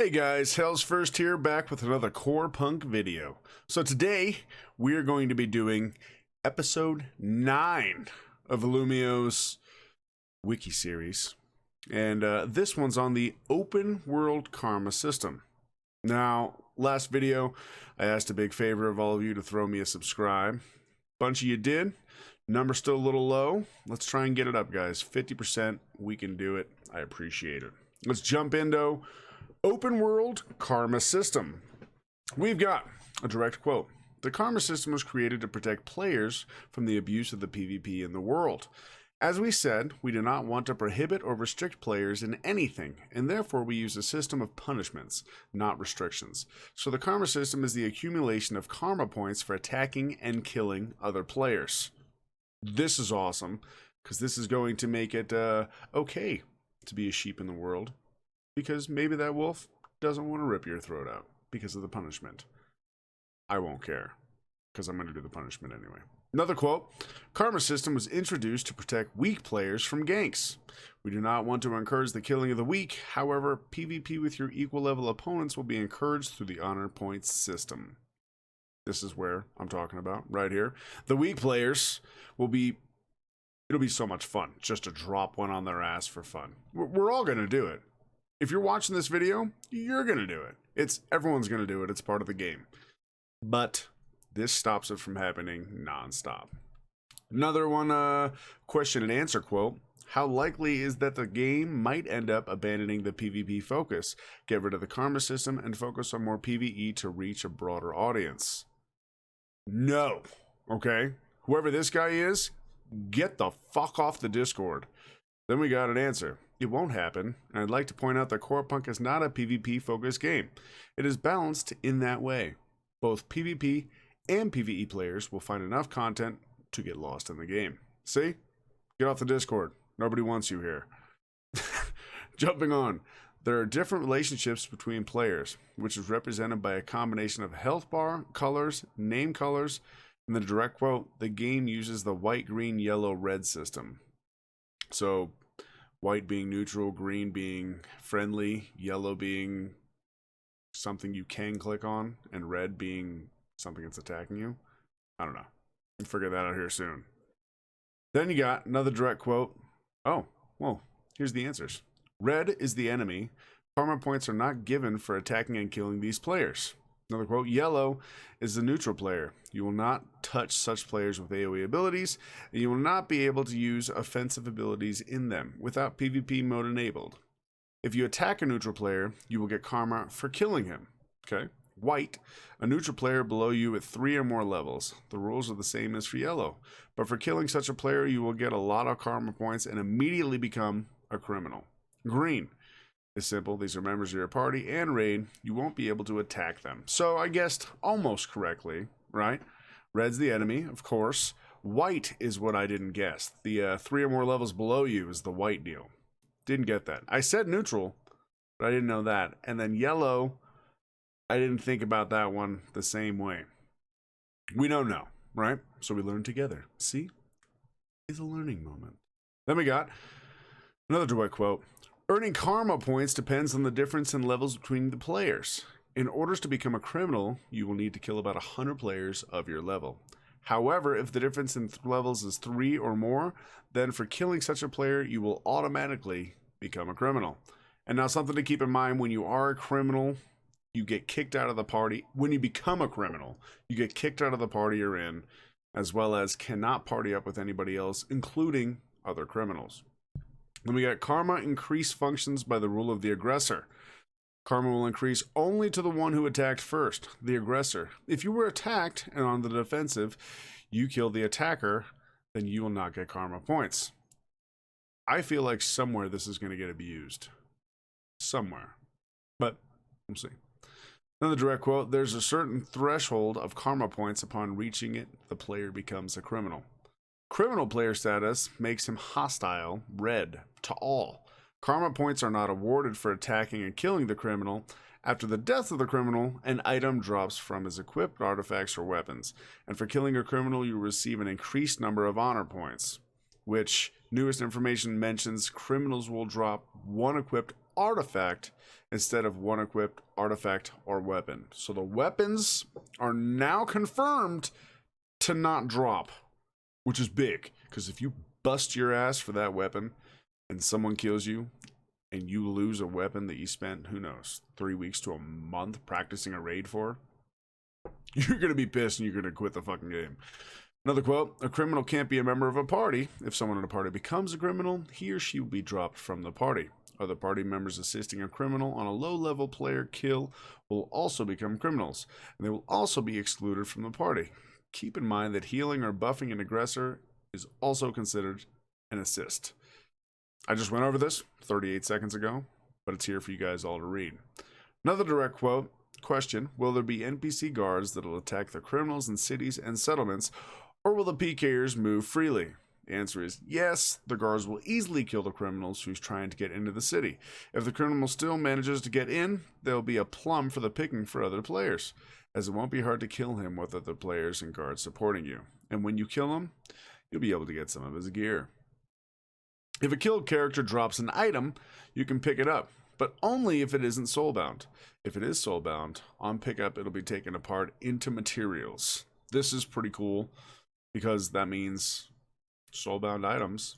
Hey guys, HellsF1rst here, back with another Corepunk video. So today, we're going to be doing episode 9 of Alumio's Wiki series. And this one's on the open world karma system. Now, last video, I asked a big favor of all of you to throw me a subscribe. Bunch of you did. Number's still a little low. Let's try and get it up, guys. 50%, we can do it. I appreciate it. Let's jump into open world karma system. We've got a direct quote. The karma system was created to protect players from the abuse of the PvP in the world. As we said, we do not want to prohibit or restrict players in anything, and therefore we use a system of punishments, not restrictions. So the karma system is the accumulation of karma points for attacking and killing other players. This is awesome, because this is going to make it okay to be a sheep in the world. Because maybe that wolf doesn't want to rip your throat out because of the punishment. I won't care, because I'm going to do the punishment anyway. Another quote, Karma system was introduced to protect weak players from ganks. We do not want to encourage the killing of the weak. However, PvP with your equal level opponents will be encouraged through the honor points system. This is where I'm talking about, right here. The weak players will be, it'll be so much fun just to drop one on their ass for fun. We're all going to do it. If you're watching this video, you're going to do it. Everyone's going to do it. It's part of the game. But this stops it from happening nonstop. Another one, question and answer quote. How likely is that the game might end up abandoning the PvP focus, get rid of the karma system, and focus on more PvE to reach a broader audience? No. Okay? Whoever this guy is, get the fuck off the Discord. Then we got an answer. It won't happen, and I'd like to point out that Corepunk is not a PvP-focused game. It is balanced in that way. Both PvP and PvE players will find enough content to get lost in the game. See? Get off the Discord. Nobody wants you here. Jumping on. There are different relationships between players, which is represented by a combination of health bar, colors, name colors, and the direct quote, the game uses the white, green, yellow, red system. So, white being neutral, green being friendly, yellow being something you can click on, and red being something that's attacking you. I don't know. We'll figure that out here soon. Then you got another direct quote. Oh, well, here's the answers. Red is the enemy. Karma points are not given for attacking and killing these players. Another quote, yellow is the neutral player. You will not touch such players with AoE abilities, and you will not be able to use offensive abilities in them without PvP mode enabled. If you attack a neutral player, you will get karma for killing him. Okay. White, a neutral player below you at 3 or more levels. The rules are the same as for yellow, but for killing such a player, you will get a lot of karma points and immediately become a criminal. Green. It's simple. These are members of your party and raid. You won't be able to attack them. So I guessed almost correctly, right? Red's the enemy, of course. White is what I didn't guess. The 3 or more levels below you is the white deal. Didn't get that. I said neutral, but I didn't know that. And then yellow, I didn't think about that one the same way. We don't know, right? So we learn together. See? It's a learning moment. Then we got another direct quote. Earning karma points depends on the difference in levels between the players. In order to become a criminal, you will need to kill about 100 players of your level. However, if the difference in levels is 3 or more, then for killing such a player, you will automatically become a criminal. And now something to keep in mind, when you are a criminal, you get kicked out of the party. When you become a criminal, you get kicked out of the party you're in, as well as cannot party up with anybody else, including other criminals. Then we got karma increase functions by the rule of the aggressor. Karma will increase only to the one who attacked first, the aggressor. If you were attacked and on the defensive, you kill the attacker, then you will not get karma points. I feel like somewhere this is going to get abused. Somewhere. But we'll see. Another direct quote, there's a certain threshold of karma points upon reaching it, the player becomes a criminal. Criminal player status makes him hostile, red, to all. Karma points are not awarded for attacking and killing the criminal. After the death of the criminal, an item drops from his equipped artifacts or weapons. And for killing a criminal, you receive an increased number of honor points, which newest information mentions criminals will drop 1 equipped artifact instead of one equipped artifact or weapon. So the weapons are now confirmed to not drop, which is big, because if you bust your ass for that weapon and someone kills you and you lose a weapon that you spent, who knows, 3 weeks to a month practicing a raid for, you're going to be pissed and you're going to quit the fucking game. Another quote, a criminal can't be a member of a party. If someone in a party becomes a criminal, he or she will be dropped from the party. Other party members assisting a criminal on a low-level player kill will also become criminals, and they will also be excluded from the party. Keep in mind that healing or buffing an aggressor is also considered an assist. I just went over this 38 seconds ago, but it's here for you guys all to read. Another direct quote, question, will there be NPC guards that will attack the criminals in cities and settlements, or will the PKers move freely? The answer is yes, the guards will easily kill the criminals who's trying to get into the city. If the criminal still manages to get in, there'll be a plum for the picking for other players, as it won't be hard to kill him with other players and guards supporting you. And when you kill him, you'll be able to get some of his gear. If a killed character drops an item, you can pick it up, but only if it isn't soulbound. If it is soulbound, on pickup it'll be taken apart into materials. This is pretty cool, because that means soulbound items.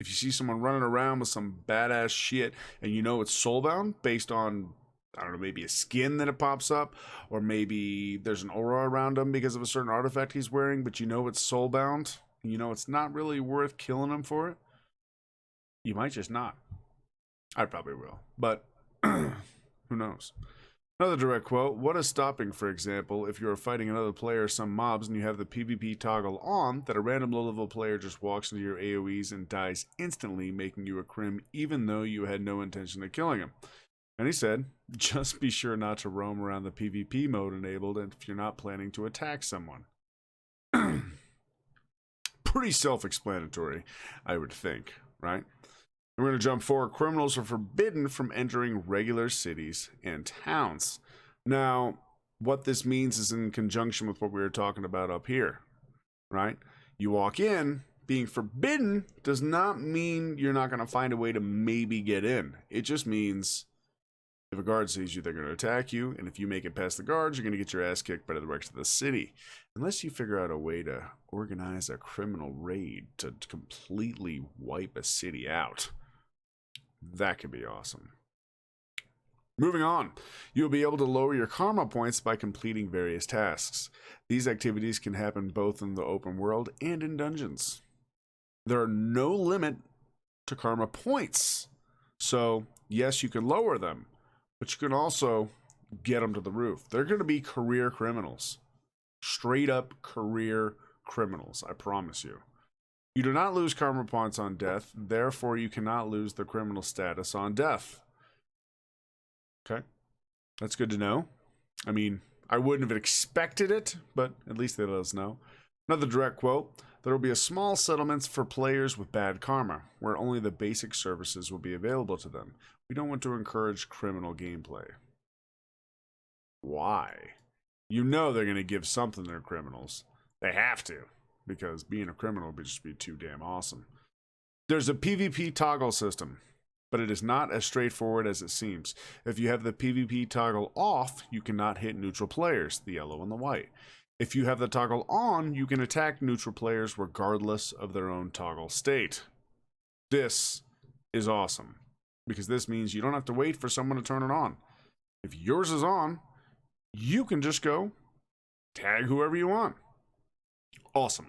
If you see someone running around with some badass shit and you know it's soulbound based on, I don't know, maybe a skin that it pops up, or maybe there's an aura around him because of a certain artifact he's wearing, but you know it's soulbound, and you know it's not really worth killing him for it, you might just not. I probably will, but who knows? Another direct quote, what is stopping, for example, if you're fighting another player or some mobs and you have the PvP toggle on, that a random low-level player just walks into your AoEs and dies instantly, making you a crim even though you had no intention of killing him? And he said, just be sure not to roam around the PvP mode enabled if you're not planning to attack someone. Pretty self-explanatory, I would think, right? We're going to jump forward. Criminals are forbidden from entering regular cities and towns. Now, what this means is in conjunction with what we were talking about up here, right? You walk in, being forbidden does not mean you're not going to find a way to maybe get in. It just means if a guard sees you, they're going to attack you, and if you make it past the guards, you're going to get your ass kicked by the rest of the city. Unless you figure out a way to organize a criminal raid to completely wipe a city out. That could be awesome. Moving on, you'll be able to lower your karma points by completing various tasks. These activities can happen both in the open world and in dungeons. There are no limit to karma points. So, yes, you can lower them, but you can also get them to the roof. They're going to be career criminals. Straight up career criminals, I promise you. You do not lose karma points on death, therefore you cannot lose the criminal status on death. Okay, that's good to know. I mean, I wouldn't have expected it, but at least they let us know. Another direct quote, there will be a small settlements for players with bad karma, where only the basic services will be available to them. We don't want to encourage criminal gameplay. Why? You know they're going to give something to their criminals. They have to. Because being a criminal would just be too damn awesome. There's a PvP toggle system, but it is not as straightforward as it seems. If you have the PvP toggle off, you cannot hit neutral players, the yellow and the white. If you have the toggle on, you can attack neutral players regardless of their own toggle state. This is awesome, because this means you don't have to wait for someone to turn it on. If yours is on, you can just go tag whoever you want. Awesome.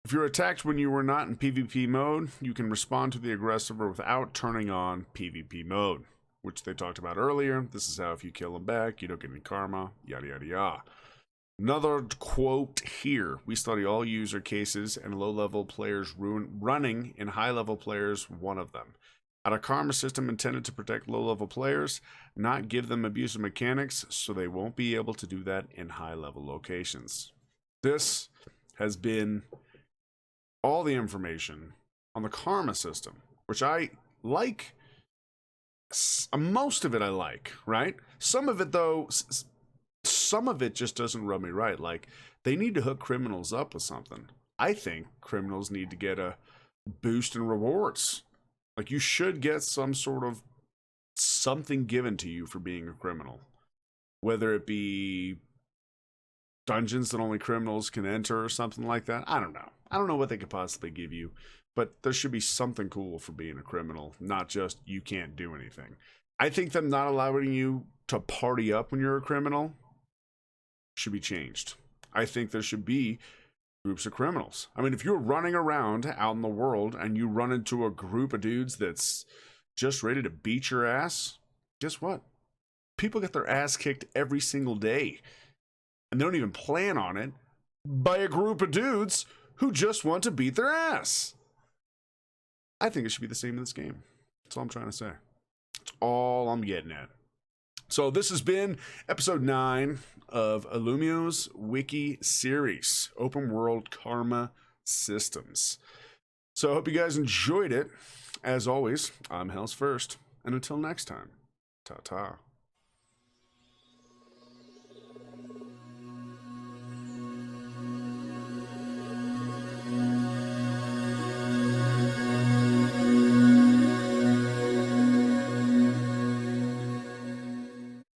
If you're attacked when you were not in PvP mode, you can respond to the aggressor without turning on PvP mode, which they talked about earlier. This is how if you kill them back, you don't get any karma, yada yada yada. Another quote here, we study all user cases and low-level players running in high-level players, one of them. At a karma system intended to protect low-level players, not give them abusive mechanics, so they won't be able to do that in high-level locations. This has been all the information on the karma system, which I like. Most of it I like, right? Some of it, though, some of it just doesn't rub me right. Like, they need to hook criminals up with something. I think criminals need to get a boost in rewards. Like, you should get some sort of something given to you for being a criminal. Whether it be dungeons that only criminals can enter or something like that. I don't know. I don't know what they could possibly give you, but there should be something cool for being a criminal, not just you can't do anything. I think them not allowing you to party up when you're a criminal should be changed. I think there should be groups of criminals. I mean, if you're running around out in the world and you run into a group of dudes that's just ready to beat your ass, guess what? People get their ass kicked every single day. And they don't even plan on it by a group of dudes who just want to beat their ass. I think it should be the same in this game. That's all I'm trying to say. That's all I'm getting at. So this has been episode 9 of Alumio's Wiki series, Open World Karma Systems. So I hope you guys enjoyed it. As always, I'm HellsF1rst, and until next time, ta-ta.